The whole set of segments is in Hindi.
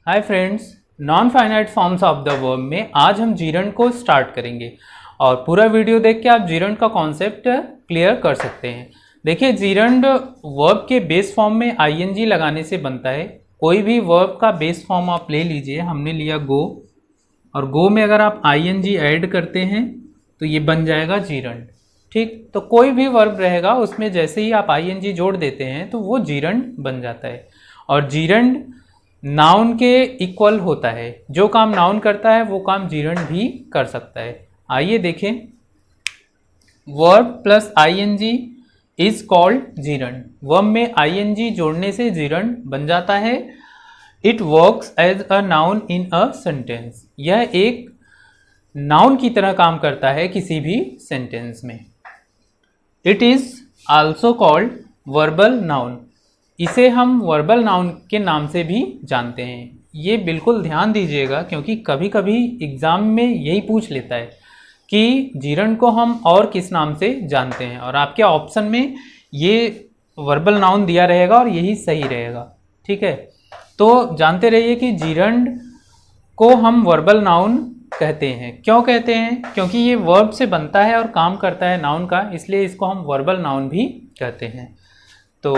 Hi friends, non finite forms of the verb में आज हम जीरंड को स्टार्ट करेंगे और पूरा वीडियो देख के आप जीरंड का कॉन्सेप्ट क्लियर कर सकते हैं। देखिए, जीरंड वर्ब के बेस फॉर्म में आईएनजी लगाने से बनता है। कोई भी वर्ब का बेस फॉर्म आप ले लीजिए, हमने लिया गो, और गो में अगर आप आईएनजी ऐड करते हैं तो ये बन जाएगा जीरंड। ठीक, तो कोई भी वर्ब रहेगा उसमें जैसे ही आप आईएनजी जोड़ देते हैं तो वो जीरंड बन जाता है। और जीरंड नाउन के इक्वल होता है, जो काम नाउन करता है वो काम जीरंड भी कर सकता है। आइए देखें, verb plus ING is called gerund. Verb में आईएनजी जोड़ने से जीरंड बन जाता है। It works as a noun in a sentence. यह एक नाउन की तरह काम करता है किसी भी सेंटेंस में। It is also called verbal noun. इसे हम वर्बल नाउन के नाम से भी जानते हैं। ये बिल्कुल ध्यान दीजिएगा, क्योंकि कभी कभी एग्जाम में यही पूछ लेता है कि जीरंड को हम और किस नाम से जानते हैं, और आपके ऑप्शन में ये वर्बल नाउन दिया रहेगा और यही सही रहेगा। ठीक है, तो जानते रहिए कि जीरंड को हम वर्बल नाउन कहते हैं। क्यों कहते हैं? क्योंकि ये वर्ब से बनता है और काम करता है नाउन का, इसलिए इसको हम वर्बल नाउन भी कहते हैं। तो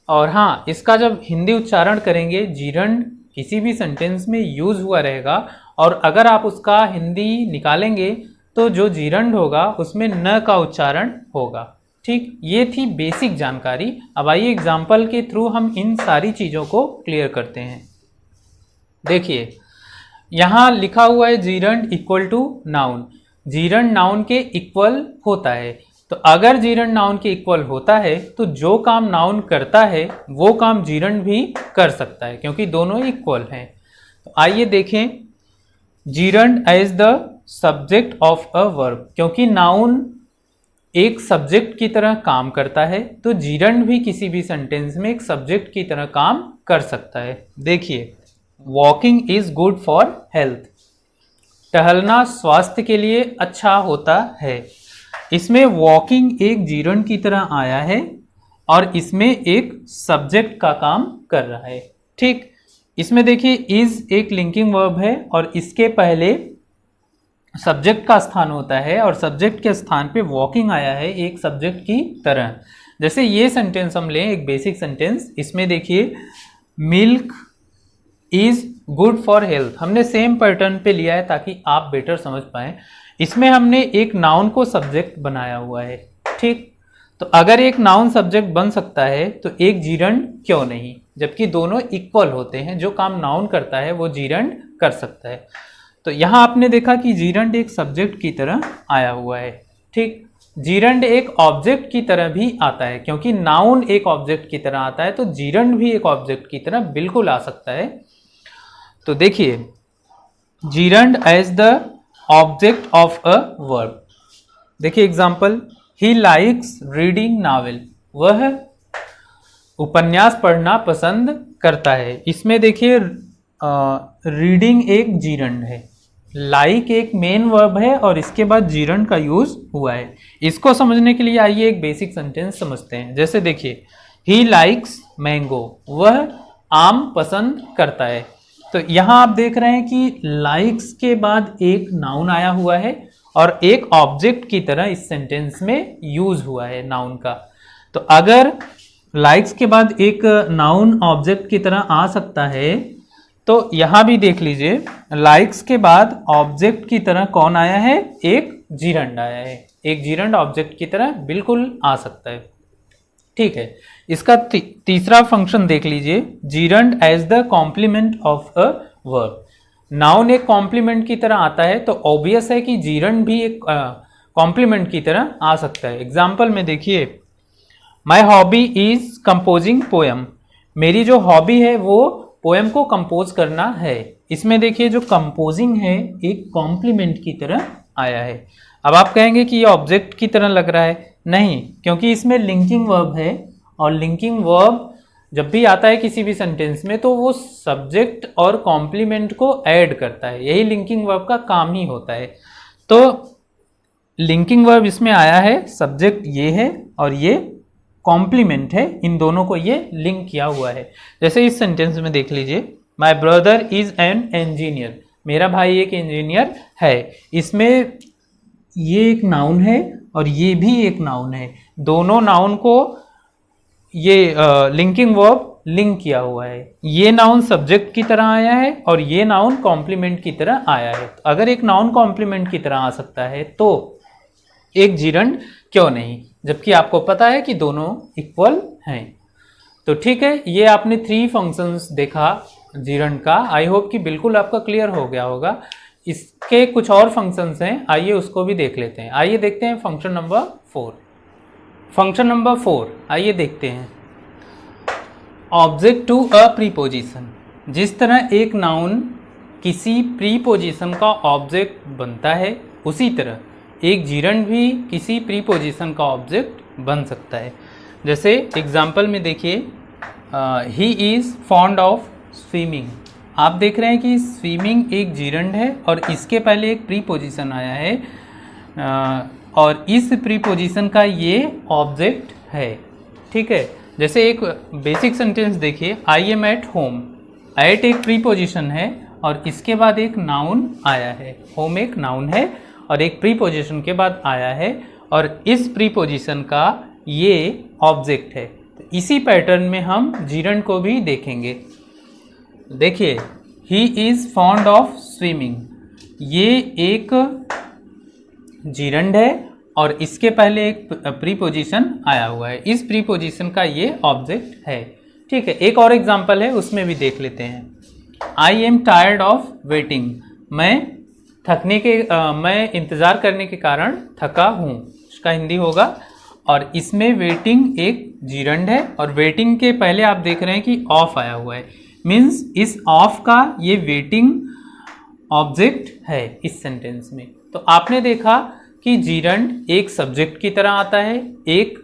और हाँ, इसका जब हिंदी उच्चारण करेंगे, जीरंड किसी भी सेंटेंस में यूज हुआ रहेगा, और अगर आप उसका हिंदी निकालेंगे तो जो जीरंड होगा उसमें न का उच्चारण होगा। ठीक, ये थी बेसिक जानकारी। अब आइए एग्जाम्पल के थ्रू हम इन सारी चीज़ों को क्लियर करते हैं। देखिए, यहाँ लिखा हुआ है gerund equal to noun. Gerund noun के इक्वल होता है। तो अगर जीरंड नाउन के इक्वल होता है तो जो काम नाउन करता है वो काम जीरंड भी कर सकता है, क्योंकि दोनों इक्वल हैं। तो आइए देखें, gerund as the subject of a verb. क्योंकि नाउन एक सब्जेक्ट की तरह काम करता है, तो जीरंड भी किसी भी सेंटेंस में एक सब्जेक्ट की तरह काम कर सकता है। देखिए, walking is good for health. टहलना स्वास्थ्य के लिए अच्छा होता है। इसमें वॉकिंग एक जीरंड की तरह आया है और इसमें एक सब्जेक्ट का काम कर रहा है। ठीक, इसमें देखिए, इज एक लिंकिंग वर्ब है और इसके पहले सब्जेक्ट का स्थान होता है, और सब्जेक्ट के स्थान पे वॉकिंग आया है एक सब्जेक्ट की तरह। जैसे ये सेंटेंस हम लें, एक बेसिक सेंटेंस, इसमें देखिए, milk is good for health. हमने सेम पैटर्न पे लिया है ताकि आप बेटर समझ पाएं। इसमें हमने एक नाउन को सब्जेक्ट बनाया हुआ है। ठीक, तो अगर एक नाउन सब्जेक्ट बन सकता है तो एक जीरंड क्यों नहीं, जबकि दोनों इक्वल होते हैं। जो काम नाउन करता है वो जीरंड कर सकता है। तो यहाँ आपने देखा कि जीरंड एक सब्जेक्ट की तरह आया हुआ है। ठीक, जीरंड एक ऑब्जेक्ट की तरह भी आता है, क्योंकि नाउन एक ऑब्जेक्ट की तरह आता है, तो जीरंड भी एक ऑब्जेक्ट की तरह बिल्कुल आ सकता है। तो देखिए, gerund as the object of a verb. देखिए example, he likes reading novel. वह उपन्यास पढ़ना पसंद करता है। इसमें देखिए, रीडिंग एक जीरंड है, लाइक एक मेन वर्ब है और इसके बाद जीरंड का यूज हुआ है। इसको समझने के लिए आइए एक बेसिक सेंटेंस समझते हैं। जैसे देखिए, ही लाइक्स मैंगो। वह आम पसंद करता है। तो यहाँ आप देख रहे हैं कि लाइक्स के बाद एक नाउन आया हुआ है और एक ऑब्जेक्ट की तरह इस सेंटेंस में यूज हुआ है नाउन का। तो अगर लाइक्स के बाद एक नाउन ऑब्जेक्ट की तरह आ सकता है, तो यहाँ भी देख लीजिए, लाइक्स के बाद ऑब्जेक्ट की तरह कौन आया है? एक जीरंड आया है। एक जीरंड ऑब्जेक्ट की तरह बिल्कुल आ सकता है। ठीक है, इसका तीसरा फंक्शन देख लीजिए, gerund as the complement of a verb. Noun एक कॉम्प्लीमेंट की तरह आता है, तो ऑब्वियस है कि जीरंड भी एक कॉम्प्लीमेंट की तरह आ सकता है। एग्जाम्पल में देखिए, my hobby is composing poem. मेरी जो हॉबी है वो पोएम को कंपोज करना है। इसमें देखिए, जो कंपोजिंग है एक कॉम्प्लीमेंट की तरह आया है। अब आप कहेंगे कि ये ऑब्जेक्ट की तरह लग रहा है। नहीं, क्योंकि इसमें लिंकिंग वर्ब है, और लिंकिंग वर्ब जब भी आता है किसी भी सेंटेंस में तो वो सब्जेक्ट और कॉम्प्लीमेंट को ऐड करता है। यही लिंकिंग वर्ब का काम ही होता है। तो लिंकिंग वर्ब इसमें आया है, सब्जेक्ट ये है और ये कॉम्प्लीमेंट है, इन दोनों को ये लिंक किया हुआ है। जैसे इस सेंटेंस में देख लीजिए, my brother is an engineer, मेरा भाई एक इंजीनियर है। इसमें ये एक नाउन है और ये भी एक नाउन है, दोनों नाउन को ये लिंकिंग वर्ब लिंक किया हुआ है। ये नाउन सब्जेक्ट की तरह आया है और ये नाउन कॉम्प्लीमेंट की तरह आया है। तो अगर एक नाउन कॉम्प्लीमेंट की तरह आ सकता है तो एक जीरंड क्यों नहीं, जबकि आपको पता है कि दोनों इक्वल हैं। तो ठीक है, ये आपने 3 फंक्शंस देखा जीरंड का। आई होप कि बिल्कुल आपका क्लियर हो गया होगा। इसके कुछ और फंक्शंस हैं, आइए उसको भी देख लेते हैं। आइए देखते हैं फंक्शन नंबर 4। फंक्शन नंबर 4 आइए देखते हैं। Object to a preposition. जिस तरह एक नाउन किसी प्रीपोजिशन का ऑब्जेक्ट बनता है, उसी तरह एक जीरंड भी किसी प्रीपोजिशन का ऑब्जेक्ट बन सकता है। जैसे एग्जाम्पल में देखिए, he is fond of swimming. आप देख रहे हैं कि स्विमिंग एक जीरंड है और इसके पहले एक प्रीपोजिशन आया है और इस प्रीपोजिशन का ये ऑब्जेक्ट है। ठीक है, जैसे एक बेसिक सेंटेंस देखिए, I am at home. At एक प्रीपोजिशन है और इसके बाद एक नाउन आया है। होम एक नाउन है और एक प्रीपोजिशन के बाद आया है और इस प्रीपोजिशन का ये ऑब्जेक्ट है। तो इसी पैटर्न में हम जीरंड को भी देखेंगे। देखिए, he is fond of swimming, ये एक जीरंड है और इसके पहले एक प्रीपोजिशन आया हुआ है। इस प्रीपोजिशन का ये ऑब्जेक्ट है। ठीक है, एक और एग्जांपल है, उसमें भी देख लेते हैं। I am tired of waiting. मैं इंतज़ार करने के कारण थका हूँ, इसका हिंदी होगा। और इसमें वेटिंग एक जीरंड है और वेटिंग के पहले आप देख रहे हैं कि ऑफ आया हुआ है, मीन्स इस ऑफ का ये वेटिंग ऑब्जेक्ट है इस सेंटेंस में। तो आपने देखा कि जीरंड एक सब्जेक्ट की तरह आता है, एक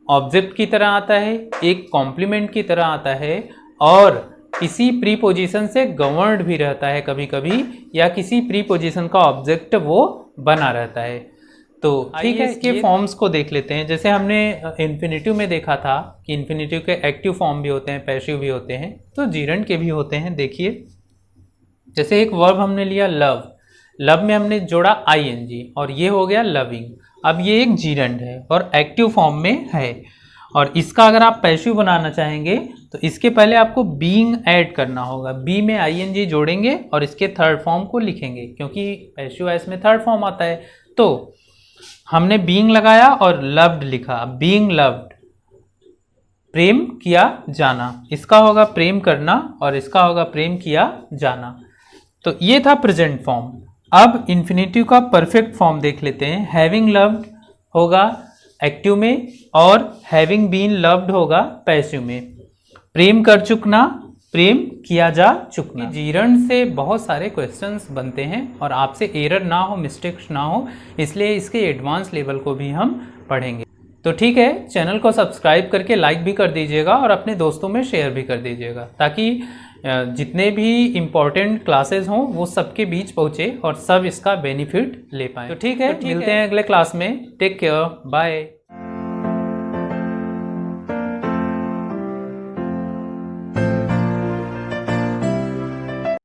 ऑब्जेक्ट की तरह आता है, एक कॉम्प्लीमेंट की तरह आता है और किसी प्रीपोजिशन से गवर्न्ड भी रहता है कभी कभी, या किसी प्रीपोजिशन का ऑब्जेक्ट वो बना रहता है। तो ठीक है, इसके फॉर्म्स को देख लेते हैं। जैसे हमने इन्फिनेटिव में देखा था कि इन्फिनेटिव के एक्टिव फॉर्म भी होते हैं, पैसिव भी होते हैं, तो जीरंड के भी होते हैं। देखिए, जैसे एक वर्ब हमने लिया लव, लव में हमने जोड़ा आईएनजी और ये हो गया लविंग। अब ये एक जीरंड है और एक्टिव फॉर्म में है और इसका अगर आप पैसिव बनाना चाहेंगे तो इसके पहले आपको बीइंग ऐड करना होगा। बी में आईएनजी जोड़ेंगे और इसके थर्ड फॉर्म को लिखेंगे, क्योंकि पैसिव इसमें थर्ड फॉर्म आता है। तो हमने बीइंग लगाया और लव्ड लिखा, बीइंग लव्ड, प्रेम किया जाना। इसका होगा प्रेम करना और इसका होगा प्रेम किया जाना। तो ये था प्रेजेंट फॉर्म। अब इन्फिनेटिव का परफेक्ट फॉर्म देख लेते हैं। हैविंग लव्ड होगा एक्टिव में और हैविंग बीन लव्ड होगा पैसिव में। प्रेम कर चुकना, प्रेम किया जा चुकना। जीरंड से बहुत सारे क्वेश्चंस बनते हैं और आपसे एरर ना हो, मिस्टेक्स ना हो, इसलिए इसके एडवांस लेवल को भी हम पढ़ेंगे। तो ठीक है, चैनल को सब्सक्राइब करके लाइक भी कर दीजिएगा और अपने दोस्तों में शेयर भी कर दीजिएगा, ताकि जितने भी इम्पोर्टेंट क्लासेस हों वो सबके बीच पहुँचे और सब इसका बेनिफिट ले पाएँ। तो ठीक है, मिलते हैं अगले क्लास में। Take care, bye.